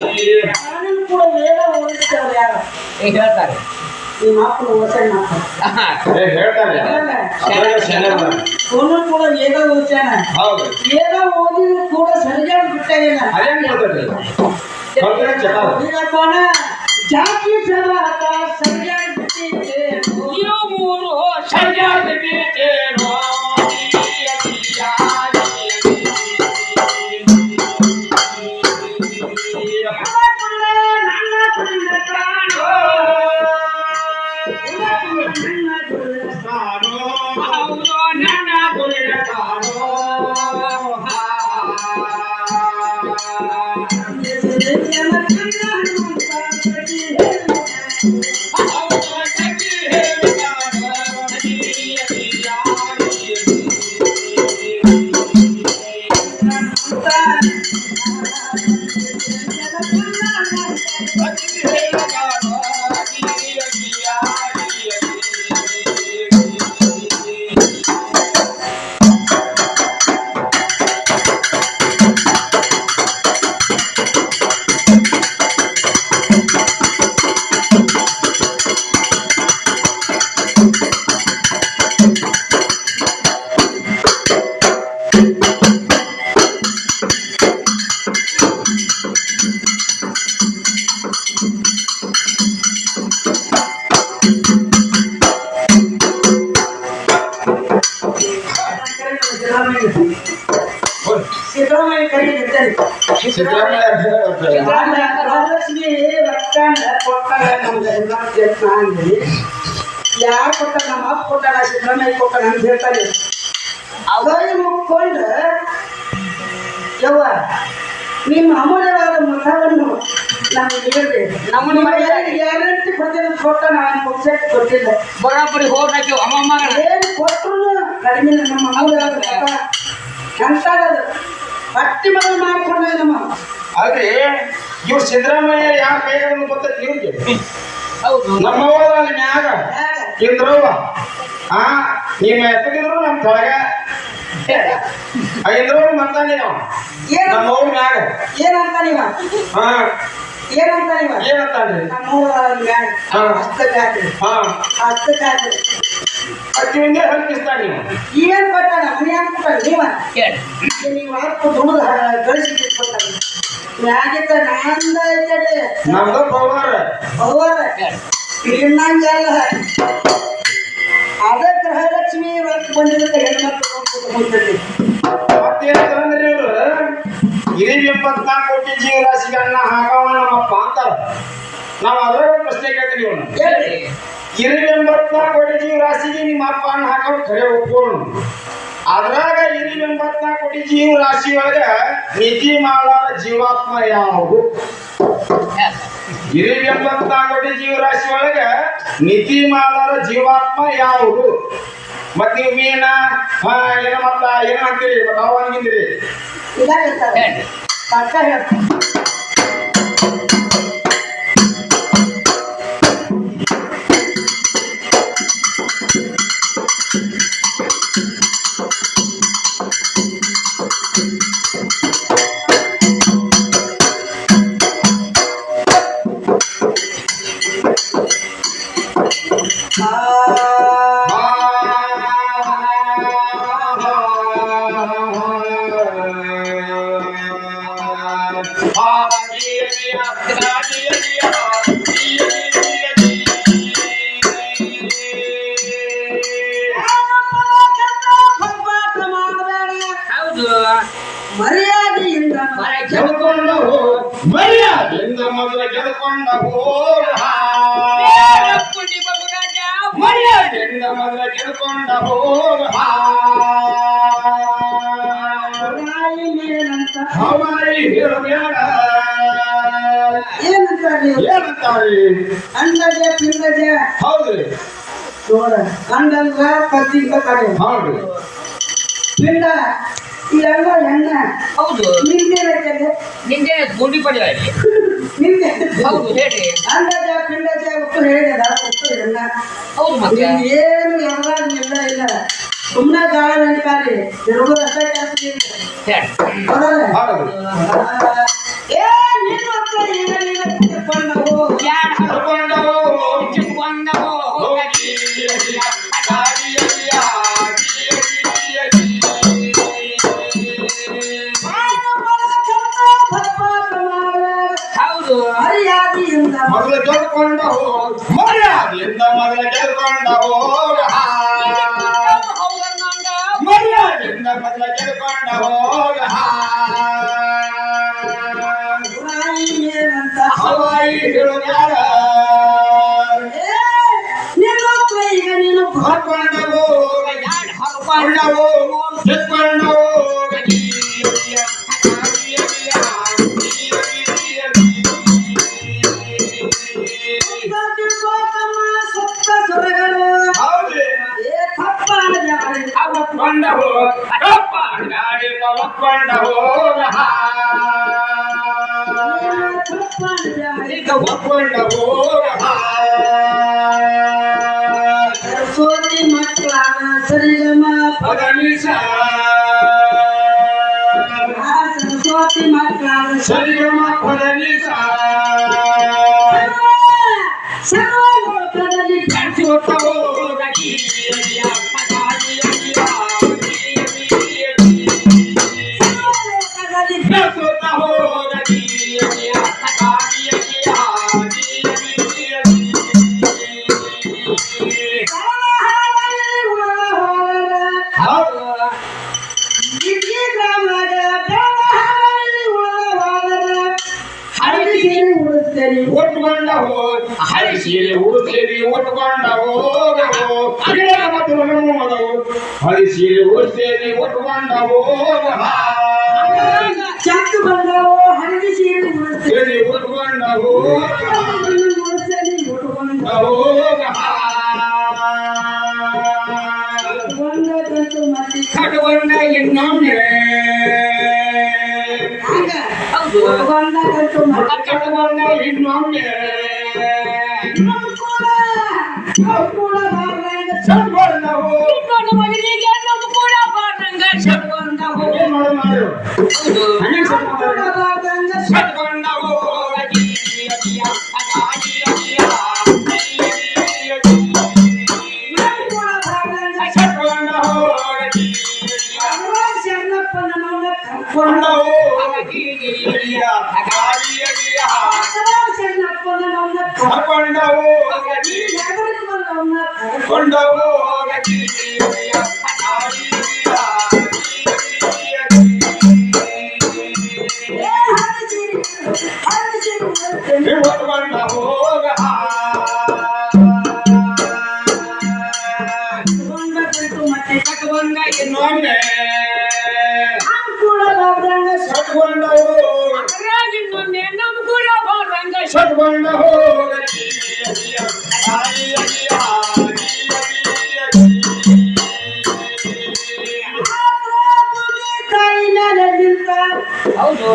ನಾನು ಕೂಡ ವೇದ ಓದಿಸ್ತೇವೆ ಯಾರು ಹೇಳ್ತಾರೆ ನಿಮ್ಮ ಮಕ್ಕಳು ಓದ್ತಾನೆ ಹೇಳ್ತಾರೆ ಅವನು ಕೂಡ ವೇದ ಓದ್ತಾನ ಹೌದು ವೇದ ಓದಿದ್ರು ಕೂಡ ಸರಿಯಾಗಿ ಬಿಟ್ಟಾಗಿಲ್ಲ ಅದೇನ್ ಈಗಪ್ಪನ ಜಾತಿ ಸಮಾತ ಸರಿಯಾಗಿ ಬಿಟ್ಟಿದ್ದೆ ಮೂರು ಸರಿಯಾಗಿ ಬಿಟ್ಟೇನೋ ಸಿದ್ದರಾಮಯ್ಯ ಕರೀತಾರೆ ಮಹಾಲಕ್ಷ್ಮಿ ರೊಕ್ಕನ ಕೊಟ್ಟಾಗ ನಮ್ಗೆ ಯಾರು ಕೊಟ್ಟಾರ ನಮ್ಮ ಅಪ್ಪ ಕೊಟ್ಟಾರ ಸಿದ್ದರಾಮಯ್ಯ ಕೊಟ್ಟಾರ ಅಂತ ಹೇಳ್ತಾರೆ ಅವರಿಗೆ ಮುಕ್ಕೊಂಡು ಯವ್ವ ನಿಮ್ಮ ಅಮೂಲ್ಯವಾದ ಮತವನ್ನು ನಾನು ಹೇಳಿದೆ ನಮ್ಮನ್ನು ಗ್ಯಾರಂಟಿ ಕೊಟ್ಟಿದ್ದು ಕೊಟ್ಟ ನಾನು ಮುಗಿಸಕ್ಕೆ ಕೊಟ್ಟಿಲ್ಲ ಬರಾಬರಿ ಹೋಗಿ ಅಮ್ಮಮ್ಮ ಏನು ಕೊಟ್ಟರು ಕಡಿಮೆ ನಮ್ಮ ಅಮೂಲ್ಯವಾದ ಮತ ಎಂತಾಗದು ಹಟ್ಟಿ ಮಗಳು ಮಾಡ್ಕೊಂಡೆ ನಮ್ಮ ಅಲ್ರಿ ಇವ್ರು ಸಿದ್ದರಾಮಯ್ಯ ಯಾವ ಕೈಗಳನ್ನು ಗೊತ್ತೈತಿ ಇವ್ರಿಗೆ ಹೌದು ನಮ್ಮವ್ವ ಅಲ್ಲಿ ಮ್ಯಾಗ ಇಂದ್ರವ್ವ ನಿಮ್ಮ ಎತ್ತಗಿದ್ರು ನಮ್ಮ ತೊಳಗ ಇಂದ್ರವ್ವ ಮಂತಾನೆ ನಾವು ನಮ್ಮವ್ವ ಮ್ಯಾಗ ಏನಂತ ನೀವ ಹಾ ಏನಂತ ನೀವ ಏನಂತಾನ್ರಿ ನಮ್ಮವ್ವ ಮ್ಯಾಗ ಹಸ್ತಕ್ಕಾಗ್ರಿ ಹಸ್ತಕ್ಕಾಗ್ರಿ ಅಕ್ಕಿಂದೇ ಹಲ್ಕಿಸ್ತಾನೆ ನೀವು ಏನ್ ಕೊಟ್ಟಾನ ಮನೆ ಕೊಟ್ಟಾನ ನೀವ ಕೇಳಿ ನೀವು ಹಾಕು ದುಡ್ದು ಗಳಿಸಿ ಕೊಟ್ಟಾನ ಮ್ಯಾಗಿದ್ದ ನಂದ ಐತಡೆ ನಮ್ದು ಪವಾರ ಅವ್ವರ ನಿನ್ನಂಗಲ್ಲ ಅದ ಗೃಹಲಕ್ಷ್ಮಿ ರೊಕ್ಕ ಬಂದಿರುತ್ತೆ ಹೆಣ್ಮಕ್ಳು ಮತ್ತೇನಂದ್ರೆ ಇವ್ರು 24 ಕೋಟಿ ಜೀವರಾಶಿಗೆ ಅನ್ನ ಹಾಕವ ನಮ್ಮಪ್ಪ ಅಂತಾರ ನಾವು ಅದ್ರಾಗ ಪ್ರಶ್ನೆ ಕೇಳ್ತೀವಿ ಇವನು ಹೇಳಿ 24 ಕೋಟಿ ಜೀವರಾಶಿಗೆ ನಿಮ್ಮ ಅಪ್ಪ ಅನ್ನ ಹಾಕವ ಖರೆ ಒಪ್ಕೊಳ್ಳೋಣ ಅದ್ರಾಗ 24 ಕೋಟಿ ಜೀವರಾಶಿ ಒಳಗ ನಿಧಿ ಮಾಡಾರ ಜೀವಾತ್ಮ ಯಾವುದು 24 ಕೋಟಿ ಜೀವರಾಶಿ ಒಳಗ ನಿಧಿ ಮಾಡಾರ ಜೀವಾತ್ಮ ಯಾವುದು ಮತ್ ನೀವು ಮೀನ ಏನ ಮತ್ತ ಏನ ಅಂತೀರಿ ಮತ್ತ ಅವಾಗಿಂದಿರಿ ಇಲ್ಲ ಹೇಳ್ತಾರೆ ಪಕ್ಕ ಹೇಳ್ತಾರೆ ಮರ್ಯಾದೆಯಿಂದ ಮರ್ಯಾದೆಯಿಂದ ಮೊದಲ ಗೆದ್ಕೊಂಡ ಮರ್ಯಾದೆಯಿಂದ ಮೊದಲ ಗೆದ್ಕೊಂಡ ಹವಾಯಿ ಹೇಳಬೇಡ ಏನಂತಾರೆ ಅಂಡಜ ಪಿಂಡಜ ಹೌದ್ರಿ ನೋಡ ಅಂಡಲ್ಗ ಕತ್ತಿಂಗ ಕಡೆ ಹೌದ್ರಿ ಪಿಂಡ ಇವೆಲ್ಲ ಹೆಣ್ಣ ಹೌದು ನಿಂದೇನೈತೆ ನಿಂದೆ ಗುಂಡಿ ಪಡೆಯ ನಿಂದೆ ಹೌದು ಹೇಳಿ ಅಂಡಜ ಪಿಂಡಜ ಉಪ್ಪು ಹೇಳಿದ ಉಪ್ಪು ಹೆಣ್ಣ ಹೌದು ಮತ್ತೆ ಏನು ಯಾವಾಗ ಇಲ್ಲ ಇಲ್ಲ ಸುಮ್ಮನೆ ಗಾಳ ನೆನಪಾರಿ ತಿರುಗುದು ಅಷ್ಟೇ ಕೆಲಸ ಹೇಳಿ ಹೌದಲ್ಲ ಹೌದು ಏ ನೀನು ಅಕ್ಕ ಹೌದು ಮರ್ಯಾದೆಯಿಂದ ಮೊದಲು ಗೆಲ್ಕೊಂಡ ಹೋಗ ಮರ್ಯಾದೆಯಿಂದ ಮೊದಲು ಗೆಲ್ಕೊಂಡ ಹೋಗ ಹೌದನ್ನಂಗ ಮರ್ಯಾದೆಯಿಂದ ಮೊದಲು ಗೆಲ್ಕೊಂಡ ಹೋಗ ತಾಯಿ ಮೇಲಂತ ಹವಾಯಿ ಹೇಳುತ್ತಾರ ಏ, ನಿನ್ನ ಕೈಗೆ ನೀನು ಹೊರಕೊಂಡ ಹೋಗ ಯಾಡ್ ಕೊಂಡ ಹರ್ಕೊಂಡ ಹೋಗ ಗೆಲ್ಕೊಂಡ ಹೋಗ ತಿಳ್ಕೋತಮ್ಮ ಸುತ್ತ ಸೊರಗರು ಹೌದೇ ಏ ತಪ್ಪಾದ ಜಾರಿ ಅವಕ್ಕೊಂಡ ಹೋಗ ಗಾಡಿ ಅವಕ್ಕೊಂಡ ಹೋಗ ತಪ್ಪಾದ ಜಾರಿ ಒಪ್ಕೊಂಡ ಹೋಗ ಸೋತಿ ಮಕ್ಕಳ ಸರಿಗಮ ಪದನಿಸ ಸರಸ್ವತಿ ಮಕ್ಕಳ ಸರಿಗಮ ಪದನಿಸ ಸರ್ವಲೋಕದಲ್ಲಿ ಸುತ್ತ ಹೋಗ ಸರ್ವಲೋಕದಲ್ಲಿ ಸುತ್ತ ಹೋಗ ಹಾಲಲ್ಲಿ ಉಳದ ಹೌದು ಇಡೀ ಗ್ರಾಮದ ಬೇಡ ಹಾಲಲ್ಲಿ ಉಳದ ಹರಿಸಿ ಉಳಿಸ್ತೇನೆ ಒಟ್ಟುಕೊಂಡ ಹೋಗ ಹರಿಸೀರೆ ಉಳಿಸೇರಿ ಒಟ್ಟುಕೊಂಡ ಹೋಗ ಹರಿಸೀರೆ ಉಳಿಸೇರಿ ಒಟ್ಟುಕೊಂಡ ಹೋಗ ಚಕ್ ಬಂದವು ಹರಿಸಿ ಉಳಿಸ್ತೇನೆ ಸೇರಿ ಒಟ್ಟುಕೊಂಡ ಹೋಗ ಉಳಿಸ್ತೇನೆ ಉಟ್ಕೊಂಡು ಹೋಗ ಒಂದಕ್ಕಂತೂ ಮತ್ತೆ ಕಟಕೊಂಡ ಇನ್ನೊಮ್ಮೆ ಹಂಗ ಹೌದು ಒಂದಕ್ಕಂತೂ ಮತ್ತೆ ಕಟಕೊಂಡ ಇನ್ನೊಮ್ಮೆ ಕೂಡ ಬಾರ್ದಂಗ ಚಟ್ಕೊಂಡ ಹೋಗ ಇನ್ನೊಂದು ಮಗನಿಗೆ ನಮ್ಮ ಕೂಡ ಬಾರ್ದಂಗ ಶಟ್ಕೊಂಡ ಹೋಗು. ಏನ್ ಮಾಡು ಹೌದು ಹಂಗೆ ಕೂಡ ಬಾರ್ದಂಗ ಚಟ್ಕೊಂಡ ಹೋಗ ಕೂಡ ಬಾರ್ದಂಗ ಚಟ್ಕೊಂಡ ಹೋಗ ಶರಣಪ್ಪನ ಮೌನ ಕೊಂಡ ಕರ್ಕೊಂಡು ಶರಣಪ್ಪನ ಮೌನ ಕರ್ಕೊಂಡ ಹೋಗ ಕರ್ಕೊಂಡು ಕೊಂಡ ಹೋಗ ಹೊತ್ಕೊಂಡ ಹೋಗ ಕಟ್ಕೊಂಡ ಇನ್ನೊಮ್ಮೆ ಸಟ್ಕೊಂಡ ಹೋಗ ಇನ್ನೊಮ್ಮೆ ನಮ್ಮ ಕೂಡ ಬಾರ್ದಂಗ ಸಟ್ಕೊಂಡ ಹೋಗ ತಾಯಿ ಮೇಲೆ ನಿಂತ ಹೌದು